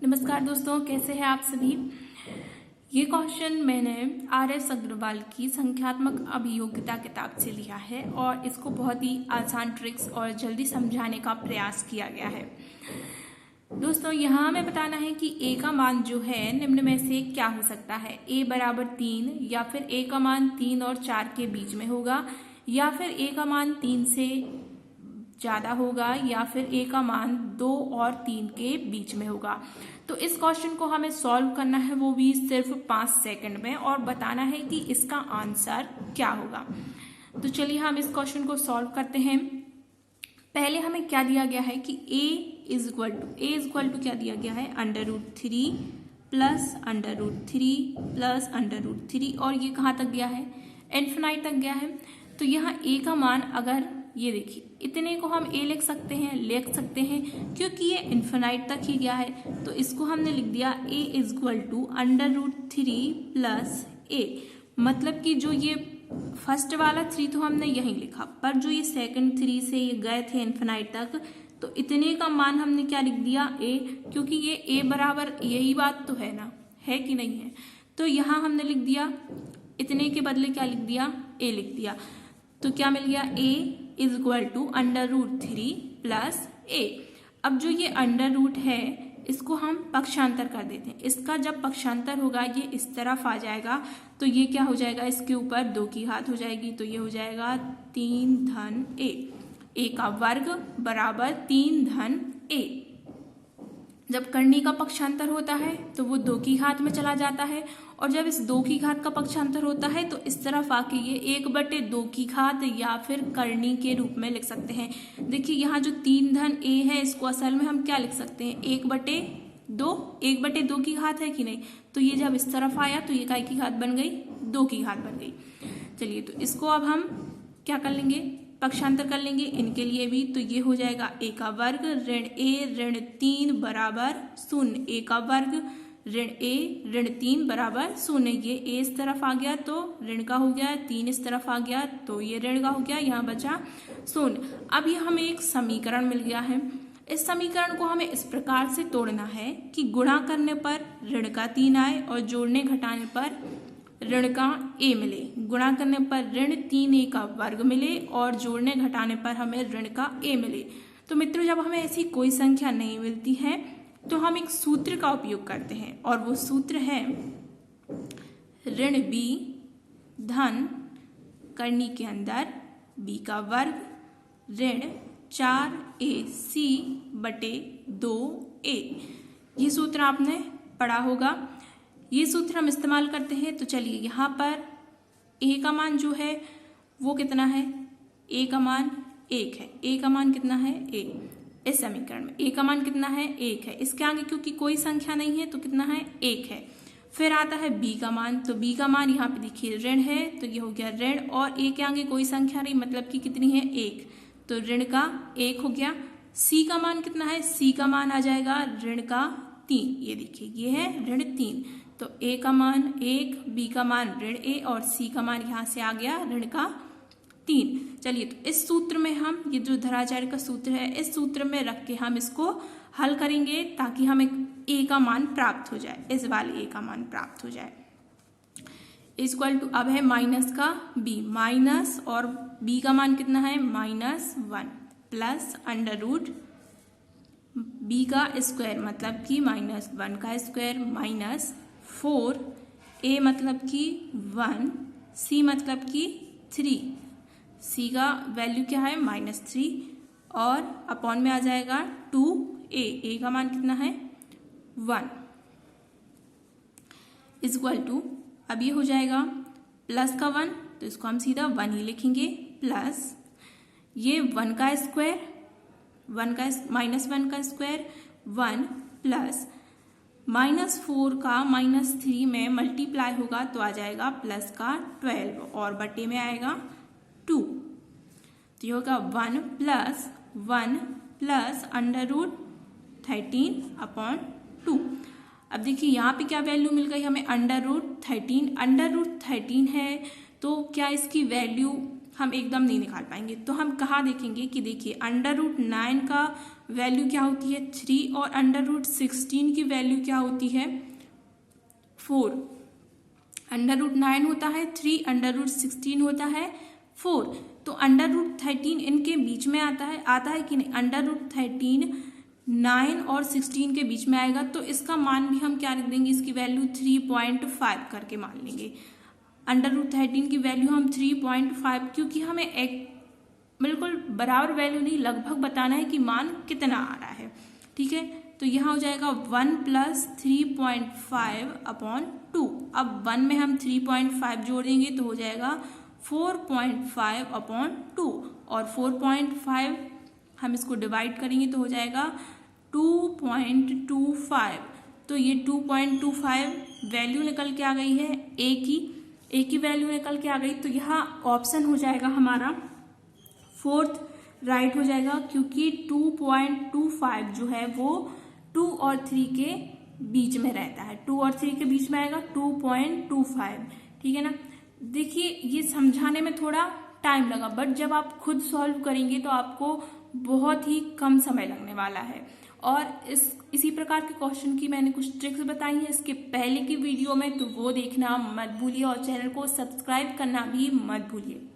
नमस्कार दोस्तों, कैसे हैं आप सभी। ये क्वेश्चन मैंने RS अग्रवाल की संख्यात्मक अभियोगिता किताब से लिया है और इसको बहुत ही आसान ट्रिक्स और जल्दी समझाने का प्रयास किया गया है। दोस्तों, यहाँ हमें बताना है कि a का मान जो है निम्न में से क्या हो सकता है। a बराबर 3 या फिर a का मान 3 और 4 के बीच में होगा, या फिर a का मान 3 से ज़्यादा होगा, या फिर a का मान 2 और 3 के बीच में होगा। तो इस क्वेश्चन को हमें सॉल्व करना है, वो भी सिर्फ 5 सेकंड में, और बताना है कि इसका आंसर क्या होगा। तो चलिए हम इस क्वेश्चन को सॉल्व करते हैं। पहले हमें क्या दिया गया है कि a इज इक्वल टू क्या दिया गया है, √3 प्लस √3 प्लस √3, और ये कहाँ तक गया है, इन्फिनाइट तक गया है। तो यहाँ a का मान, अगर ये देखिए इतने को हम a लिख सकते हैं क्योंकि ये इन्फिनाइट तक ही गया है। तो इसको हमने लिख दिया a is equal to √3 plus a, मतलब कि जो ये फर्स्ट वाला 3 तो हमने यहीं लिखा, पर जो ये सेकंड 3 से ये गए थे इन्फिनाइट तक, तो इतने का मान हमने क्या लिख दिया, a, क्योंकि ये a बराबर, यही बात तो है ना, है कि नहीं है। तो यहाँ हमने लिख दिया, इतने के बदले क्या लिख दिया, a लिख दिया। तो क्या मिल गया, a is equal to √3 plus a। अब जो ये √ है, इसको हम पक्षांतर कर देते हैं। इसका जब पक्षांतर होगा, ये इस तरफ आ जाएगा, तो ये क्या हो जाएगा, इसके ऊपर 2 की घात हो जाएगी, तो ये हो जाएगा 3 धन a का वर्ग बराबर 3 धन a। जब करनी का पक्षांतर होता है तो वो 2 की घात में चला जाता है, और जब इस 2 की घात का पक्षांतर होता है तो इस तरफ आके ये 1/2 की घात या फिर करनी के रूप में लिख सकते हैं। देखिए यहाँ जो 3 धन a है, इसको असल में हम क्या लिख सकते हैं, 1/2 की घात है कि नहीं। तो ये जब इस तरफ आया तो ये काय की घात बन गई, 2 की घात बन गई। चलिए, तो इसको अब हम क्या कर लेंगे, पक्षांतर कर लेंगे इनके लिए भी। तो ये हो जाएगा a का वर्ग ऋण a ऋण 3 बराबर 0, a का वर्ग ऋण a ऋण 3 बराबर 0। ये a इस तरफ आ गया तो ऋण का हो गया, 3 इस तरफ आ गया तो ये ऋण का हो गया, यहाँ बचा 0। अब ये हमें एक समीकरण मिल गया है। इस समीकरण को हमें इस प्रकार से तोड़ना है कि गुणा करने पर ऋण का 3 आए और जोड़ने घटाने पर ऋण का a मिले। गुणा करने पर ऋण 3a का वर्ग मिले और जोड़ने घटाने पर हमें ऋण का a मिले। तो मित्रों, जब हमें ऐसी कोई संख्या नहीं मिलती है तो हम एक सूत्र का उपयोग करते हैं, और वो सूत्र है ऋण b धन करनी के अंदर b का वर्ग ऋण 4ac बटे 2a। ये सूत्र आपने पढ़ा होगा। ये सूत्र हम इस्तेमाल करते हैं। तो चलिए, यहाँ पर a का मान जो है वो कितना है, a का मान 1 है। a का मान कितना है, 1। इस समीकरण में a का मान कितना है, 1 है। इसके आगे क्योंकि कोई संख्या नहीं है तो कितना है, 1 है। फिर आता है b का मान, तो b का मान यहाँ पे देखिए ऋण है, तो ये हो गया ऋण, और a के आगे कोई संख्या नहीं, मतलब कि कितनी है, 1, तो ऋण का 1 हो गया। c का मान कितना है, c का मान आ जाएगा ऋण का 3। ये देखिए, ये है ऋण 3, तो a का मान 1, b का मान ऋण a, और c का मान यहाँ से आ गया ऋण का 3। चलिए, तो इस सूत्र में हम, ये जो धराचार्य का सूत्र है, इस सूत्र में रख के हम इसको हल करेंगे ताकि हमें a का मान प्राप्त हो जाए, इस वाले a का मान प्राप्त हो जाए। इक्वल टू, अब है माइनस का b, माइनस, और b का मान कितना है, -1 प्लस √ b का स्क्वायर, मतलब कि -1 का स्क्वायर, -4, a मतलब कि 1, c मतलब कि 3, c का वैल्यू क्या है, -3, और अपॉन में आ जाएगा 2a, a का मान कितना है, 1, इक्वल टू, अब ये हो जाएगा प्लस का 1, तो इसको हम सीधा 1 ही लिखेंगे, प्लस ये 1 का स्क्वायर, -1 का स्क्वायर 1, प्लस -4 का -3 में मल्टीप्लाई होगा तो आ जाएगा प्लस का 12, और बटे में आएगा 2, तो ये होगा 1 प्लस √13/2। अब देखिए यहाँ पे क्या वैल्यू मिल गई हमें, √13 है, तो क्या इसकी वैल्यू हम एकदम नहीं निकाल पाएंगे। तो हम कहाँ देखेंगे कि देखिए √9 का वैल्यू क्या होती है 3 और √16 की वैल्यू क्या होती है 4। √9 होता है 3, √16 होता है 4। तो √13 इनके बीच में आता है कि नहीं, √13 9 और 16 के बीच में आएगा, तो इसका मान भी हम क्या रख देंगे, इसकी वैल्यू 3.5 करके मान लेंगे। √13 की वैल्यू हम 3.5, क्योंकि हमें एक बिल्कुल बराबर वैल्यू नहीं, लगभग बताना है कि मान कितना आ रहा है। ठीक है, तो यहाँ हो जाएगा 1 + 3.5/2। अब 1 में हम 3.5 जोड़ देंगे तो हो जाएगा 4.5/2, और 4.5 हम इसको डिवाइड करेंगे तो हो जाएगा 2.25। तो ये 2.25 वैल्यू निकल के आ गई है, ए की वैल्यू निकल के आ गई। तो यहाँ ऑप्शन हो जाएगा हमारा 4th राइट हो जाएगा, क्योंकि 2.25 जो है वो 2 और 3 के बीच में रहता है, 2 और 3 के बीच में आएगा 2.25। ठीक है ना। देखिए ये समझाने में थोड़ा टाइम लगा, बट जब आप खुद सॉल्व करेंगे तो आपको बहुत ही कम समय लगने वाला है। और इसी प्रकार के क्वेश्चन की मैंने कुछ ट्रिक्स बताई हैं इसके पहले की वीडियो में, तो वो देखना मत भूलिए और चैनल को सब्सक्राइब करना भी मत भूलिए।